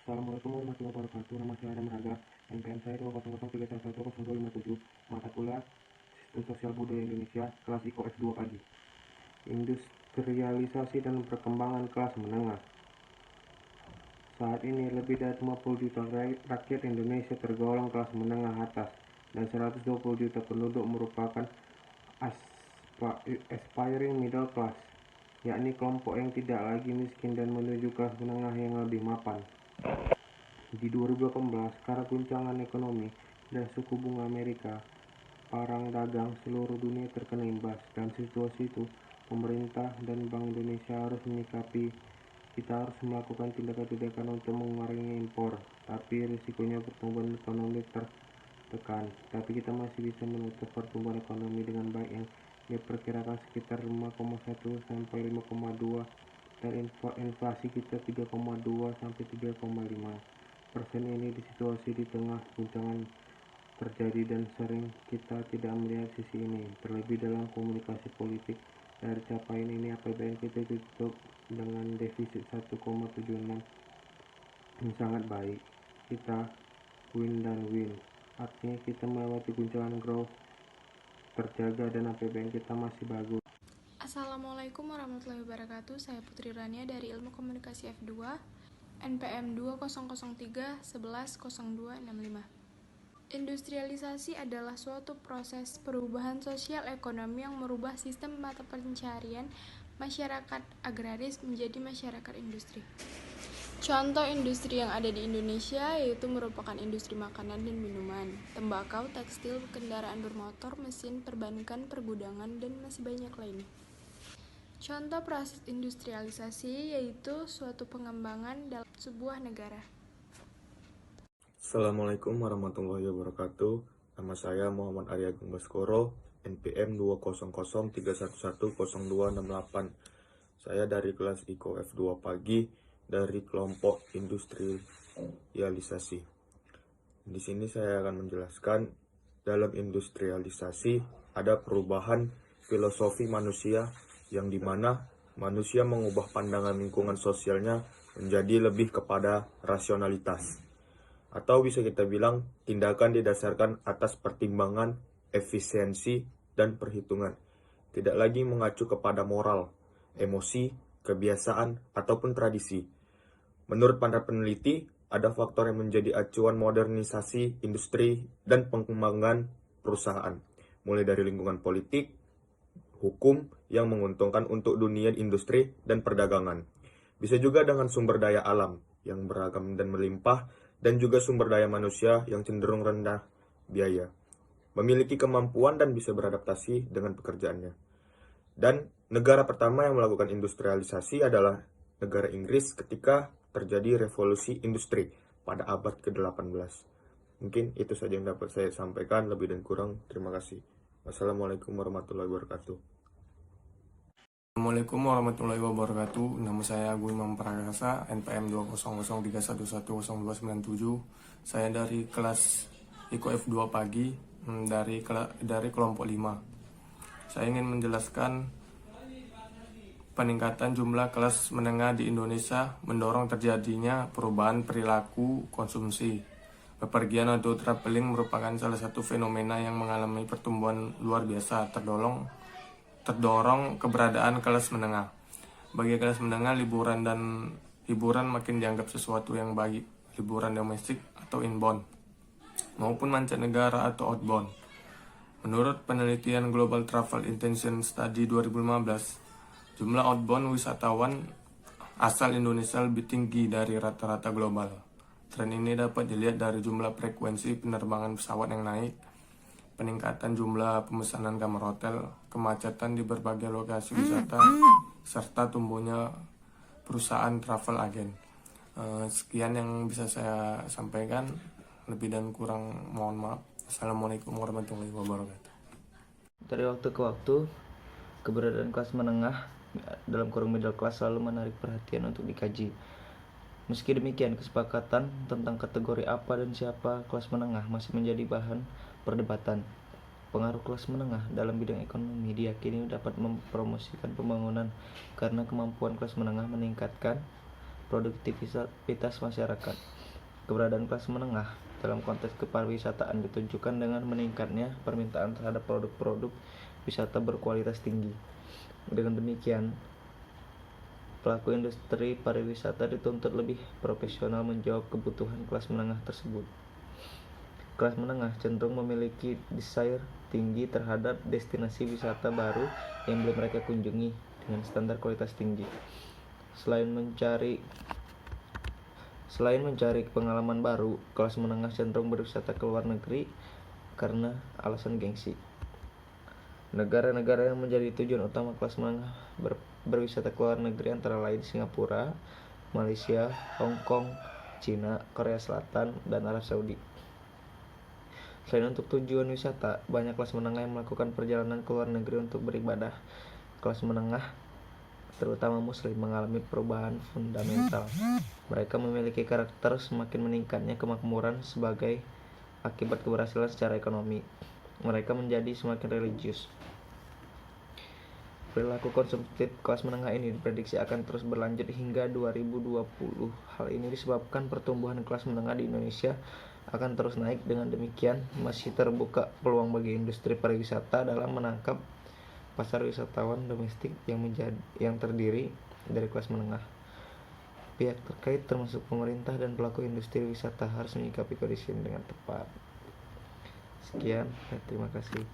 Assalamualaikum warahmatullahi wabarakatuh. Nama saya Adam Raga. NPM saya 200310257. Mata kuliah Sistem Sosial Budaya Indonesia, kelas IKO F2 pagi. Industrialisasi dan perkembangan kelas menengah. Saat ini lebih dari 50 juta rakyat Indonesia tergolong kelas menengah atas dan 120 juta penduduk merupakan aspiring middle class, yakni kelompok yang tidak lagi miskin dan menuju kelas menengah yang lebih mapan. Di 2018, karena guncangan ekonomi dan suku bunga Amerika, perang dagang seluruh dunia terkena imbas. Dalam situasi itu, pemerintah dan Bank Indonesia harus menyikapi. Kita harus melakukan tindakan-tindakan untuk mengurangi impor, tapi risikonya pertumbuhan ekonomi tertekan. Tapi kita masih bisa menutup pertumbuhan ekonomi dengan baik yang diperkirakan sekitar 5,1 sampai 5,2 dan inflasi kita 3,2 sampai 3,5%. Ini di situasi di tengah guncangan terjadi dan sering kita tidak melihat sisi ini. Terlebih dalam komunikasi politik, dari capaian ini APBN kita tutup dengan defisit 1,76 yang sangat baik. Kita win dan win, artinya kita melewati guncangan growth terjaga dan APBN kita masih bagus. Assalamualaikum warahmatullahi wabarakatuh. Saya Putri Rania dari Ilmu Komunikasi F2, NPM 2003110265. Industrialisasi adalah suatu proses perubahan sosial ekonomi yang merubah sistem mata pencarian masyarakat agraris menjadi masyarakat industri. Contoh industri yang ada di Indonesia yaitu merupakan industri makanan dan minuman, tembakau, tekstil, kendaraan bermotor, mesin, perbankan, pergudangan, dan masih banyak lainnya. Contoh proses industrialisasi yaitu suatu pengembangan dalam sebuah negara. Assalamualaikum warahmatullahi wabarakatuh. Nama saya Muhammad Arya Agung Baskoro, NPM 20031110268. Saya dari kelas IKO F2 pagi dari kelompok industrialisasi. Di sini saya akan menjelaskan dalam industrialisasi ada perubahan filosofi manusia yang dimana manusia mengubah pandangan lingkungan sosialnya menjadi lebih kepada rasionalitas. Atau bisa kita bilang tindakan didasarkan atas pertimbangan, efisiensi, dan perhitungan. Tidak lagi mengacu kepada moral, emosi, kebiasaan, ataupun tradisi. Menurut para peneliti, ada faktor yang menjadi acuan modernisasi industri dan pengembangan perusahaan, mulai dari lingkungan politik, hukum yang menguntungkan untuk dunia industri dan perdagangan. Bisa juga dengan sumber daya alam yang beragam dan melimpah, dan juga sumber daya manusia yang cenderung rendah biaya, memiliki kemampuan dan bisa beradaptasi dengan pekerjaannya. Dan negara pertama yang melakukan industrialisasi adalah negara Inggris ketika terjadi revolusi industri pada abad ke-18. Mungkin itu saja yang dapat saya sampaikan, lebih dan kurang terima kasih. Wassalamualaikum warahmatullahi wabarakatuh. Assalamualaikum warahmatullahi wabarakatuh. Nama saya Agung Imam Prakasa, NPM 20031110297. Saya dari kelas IKO F2 pagi dari kelompok 5. Saya ingin menjelaskan peningkatan jumlah kelas menengah di Indonesia mendorong terjadinya perubahan perilaku konsumsi. Bepergian atau traveling merupakan salah satu fenomena yang mengalami pertumbuhan luar biasa, terdorong keberadaan kelas menengah. Bagi kelas menengah, hiburan makin dianggap sesuatu yang baik, liburan domestik atau inbound, maupun mancanegara atau outbound. Menurut penelitian Global Travel Intention Study 2015, jumlah outbound wisatawan asal Indonesia lebih tinggi dari rata-rata global. Tren ini dapat dilihat dari jumlah frekuensi penerbangan pesawat yang naik, peningkatan jumlah pemesanan kamar hotel, kemacetan di berbagai lokasi wisata, serta tumbuhnya perusahaan travel agent. Sekian yang bisa saya sampaikan, lebih dan kurang mohon maaf. Assalamualaikum warahmatullahi wabarakatuh. Dari waktu ke waktu, keberadaan kelas menengah dalam kurung middle class selalu menarik perhatian untuk dikaji. Meski demikian, kesepakatan tentang kategori apa dan siapa kelas menengah masih menjadi bahan perdebatan. Pengaruh kelas menengah dalam bidang ekonomi diyakini dapat mempromosikan pembangunan karena kemampuan kelas menengah meningkatkan produktivitas masyarakat. Keberadaan kelas menengah dalam konteks kepariwisataan ditunjukkan dengan meningkatnya permintaan terhadap produk-produk wisata berkualitas tinggi. Dengan demikian, pelaku industri pariwisata dituntut lebih profesional menjawab kebutuhan kelas menengah tersebut. Kelas menengah cenderung memiliki desire tinggi terhadap destinasi wisata baru yang belum mereka kunjungi dengan standar kualitas tinggi. Selain mencari pengalaman baru, kelas menengah cenderung berwisata ke luar negeri karena alasan gengsi. Negara-negara yang menjadi tujuan utama kelas menengah berwisata ke luar negeri antara lain Singapura, Malaysia, Hong Kong, Cina, Korea Selatan, dan Arab Saudi. Selain untuk tujuan wisata, banyak kelas menengah yang melakukan perjalanan ke luar negeri untuk beribadah. Kelas menengah, terutama Muslim, mengalami perubahan fundamental. Mereka memiliki karakter semakin meningkatnya kemakmuran sebagai akibat keberhasilan secara ekonomi. Mereka menjadi semakin religius. Perilaku konsumtif kelas menengah ini diprediksi akan terus berlanjut hingga 2020. Hal ini disebabkan pertumbuhan kelas menengah di Indonesia akan terus naik. Dengan demikian, masih terbuka peluang bagi industri pariwisata dalam menangkap pasar wisatawan domestik yang terdiri dari kelas menengah. Pihak terkait termasuk pemerintah dan pelaku industri wisata harus menyikapi kondisi ini dengan tepat. Sekian, terima kasih.